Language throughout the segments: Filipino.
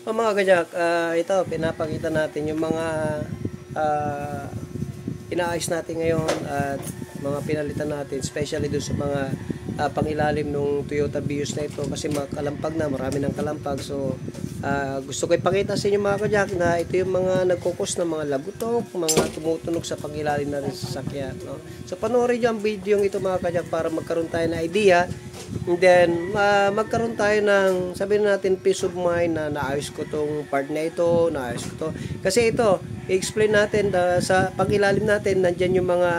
Mga kajak, ito pinapakita natin yung mga inaayos natin ngayon at mga pinalitan natin, especially doon sa mga pangilalim ng Toyota Vios na ito kasi makalampag na, marami ng kalampag. So gusto ko ipakita sa inyo mga kajak na ito yung mga nagkukos ng mga lagutok, mga tumutunog sa pangilalim natin sa sasakyan, no? So panoorin nyo ang video ito mga kajak para magkaroon tayo ng idea. And then, magkaroon tayo ng, sabihin natin, peace of mind na naayos ko tong part na ito, naayos ko to. Kasi ito, i-explain natin sa pag-ilalim natin, nandyan yung mga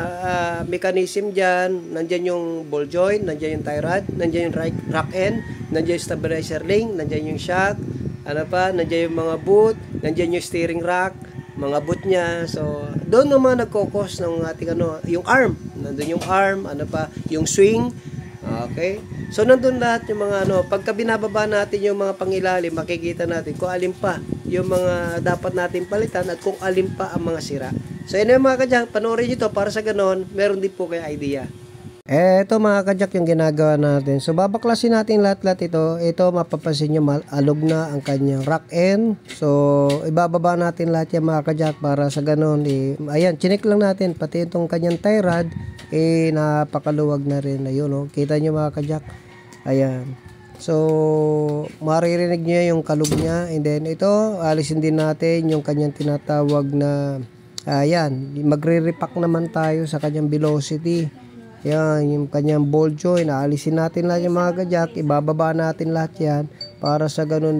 mechanism dyan, nandyan yung ball joint, nandyan yung tie rod, nandyan yung rack end, nandyan yung stabilizer link, nandyan yung shock, ano pa, nandyan yung mga boot, nandyan yung steering rack, mga boot niya. So, doon naman nagkokos ng ating yung arm, nandun yung arm, ano pa, yung swing. Okay? So, nandun lahat yung mga pagka binababa natin yung mga pangilalim, makikita natin kung alin pa yung mga dapat natin palitan at kung alin pa ang mga sira. So, yun yung mga kajak, panoorin nyo to para sa ganon, meron din po kayo idea. Ito mga kajak yung ginagawa natin. So, babaklasin natin lahat-lahat ito. Ito, mapapansin nyo, alog na ang kanyang rack end. So, ibababa natin lahat yung mga kajak para sa ganon. Ayan, chinik lang natin. Pati itong kanyang tie rod, napakaluwag na rin. Ayun, oh. Kita nyo mga kajak. Ayan. So, maririnig nyo yung kalog niya. And then, ito, alisin din natin yung kanyang tinatawag na, ayan, magre-repack naman tayo sa kanyang velocity. Yan, yung kanyang ball joint, aalisin natin lahat yung mga kajak, ibababa natin lahat yan para sa ganun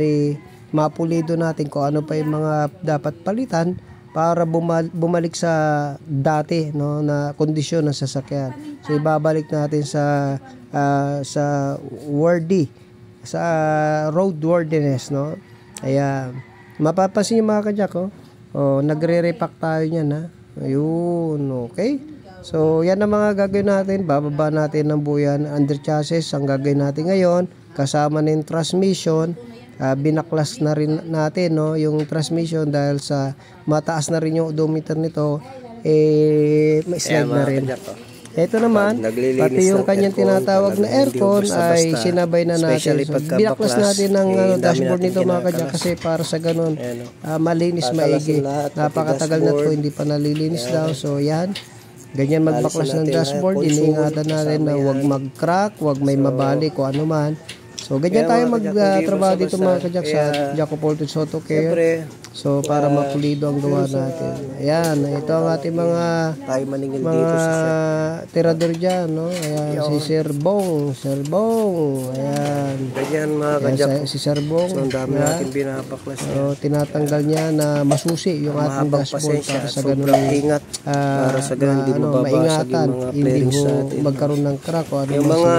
mapulido natin kung ano pa yung mga dapat palitan para bumalik sa dati na kondisyon ng sasakyan. So ibabalik natin sa roadworthiness, no? Ayan. Mapapansin yung mga kajak, nagre-repack tayo niyan, ayun, okay. So, yan ang mga gagawin natin. Bababa natin ng buyan under chassis. Ang gagawin natin ngayon, kasama ng transmission, binaklas na rin natin yung transmission dahil sa mataas na rin yung odometer nito, may slide na rin. Ito naman, pati yung kanyang tinatawag na aircon ay sinabay na natin. So, binaklas natin ng dashboard nito mga kajak kasi para sa ganun, malinis maigi. Napakatagal na ito, hindi pa nalilinis daw. So, yan. Ganyan magbaklas ng dashboard, iniingatan natin na huwag mag-crack, huwag may mabali kung ano man. So, ganyan tayo magtrabaho dito mga kajak sa Jaco Voltage Auto Care. So, para mapulido ang gawa natin. Ayan, ito ang ating mga tirador dyan, no? Ayan, si Sir Bong. Ayan. Ganyan mga kajak. Si Sir Bong. So, ang dami natin binabaklas. So, tinatanggal niya na masusi yung ating dashboard para sa ganun. Ingat. Para sa ganun, hindi mababasag yung mga flarings natin. Magkaroon ng crack o ano yung mga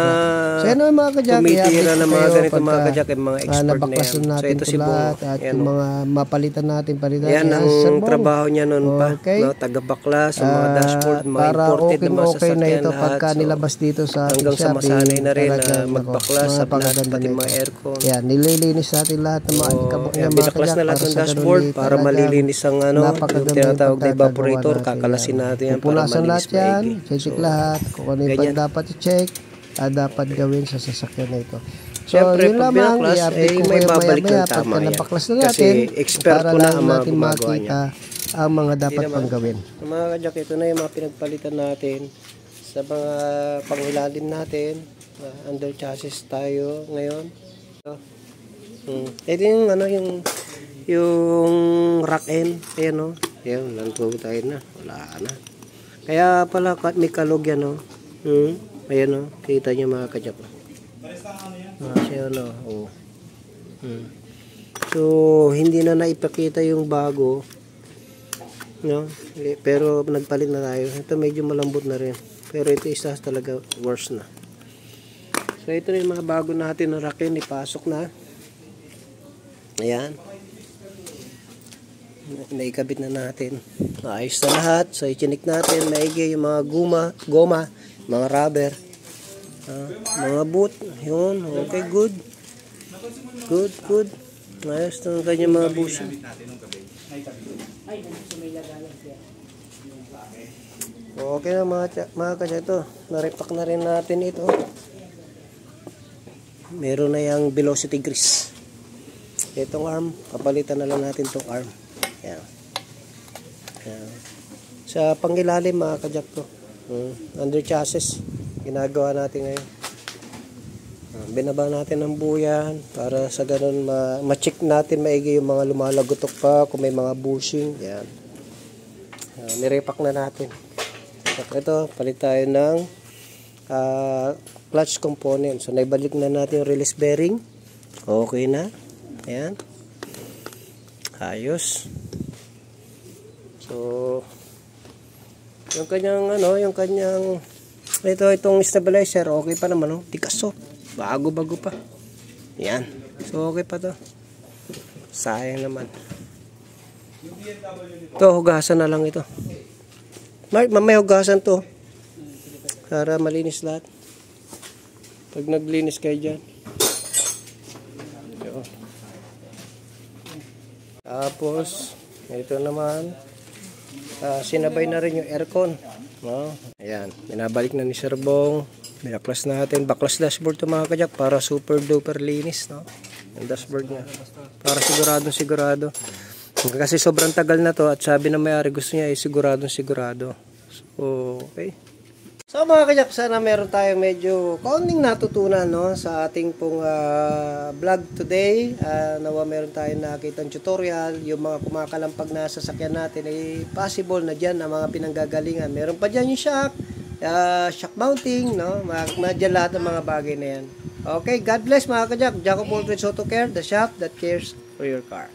so, yan mga kajak. tumitira na mga ganito mga kajak, yung mga expert na yan. So, ito si Bong. At yung mga mapalitan natin palitan. Yan ang trabaho niya noon pa. Taga-baklas, sa mga dashboard, mga imported na mga sasakyan na ito lahat. Pagka nilabas dito sa hanggang sa masanay na rin na magbaklas sa lahat, pati mga aircon. Yan, nililinis natin lahat ng mga ikabok niya mga binaklas na lahat ng dashboard para malilinis ang yung tinatawag na evaporator. Kakalasin natin yan para malinis maigi. Check lahat kung ano yung dapat i-check, dapat gawin sa sasakyan na ito. So, siyempre, yun pag binaklas, may babalik ng tama yan. Kasi expert ko na ang mga gumagawa niya. Ang mga dapat pang gawin. Mga kajak, ito na yung mga pinagpalitan natin sa mga pangilalim natin. Under chassis tayo ngayon. Ito yung yung rack end. Ayan Ayan, lantaw tayo na. Wala na. Kaya pala may kalog yan Ayan kita nyo mga kajak. So, hindi na naipakita yung bago, pero nagpalit na tayo. Ito medyo malambot na rin, pero ito isa talaga worse na. So, ito na yung mga bago natin na rack-in, ipasok na. Ayan, naikabit na natin, ayos na lahat. So, ichinik natin maigi yung mga goma, mga rubber, mga boot, yun, okay, good. Ayos na ang kanyang mga bushing. Okay na mga kanya ito. Narepack na rin natin ito. Meron na yung velocity grease. Itong arm, papalitan na lang natin itong arm. Yan. Yan. Sa pangilalim mga kajak ko. Under chassis. Ginagawa natin ngayon. Binaba natin ng buyan para sa ganun ma-check natin maigi yung mga lumalagotok pa, kung may mga bushing. Yan. Nirepack na natin. Ito, palit tayo ng clutch component. So, naibalik na natin yung release bearing. Okay na. Ayan. Ayos. So, yung kanyang itong stabilizer, okay pa naman, tikas, bago-bago pa. Yan. So, okay pa to. Sayang naman. Ito, hugasan na lang ito. Mamaya hugasan to. Para malinis lahat. Pag naglinis kayo dyan. Ito. Tapos, ito naman. Sinabay na rin yung aircon. Ayan. Binabalik na ni Sir Bong. Binaklas natin. Baklas dashboard to mga kajak para super duper linis. No? Yung dashboard niya. Para sigurado. Kasi sobrang tagal na to at sabi na may-ari gusto niya sigurado. So, okay. So mga kajak, sana meron tayong medyo kaunting natutunan sa ating pong vlog today. Nawa meron tayong nakitang tutorial. Yung mga kumakalampag na sasakyan natin ay possible na dyan ang mga pinanggagalingan. Meron pa dyan yung shock mounting, madyan lahat ng mga bagay na yan. Okay, God bless mga kajak. Jacob Aldridge Auto Care, the shop that cares for your car.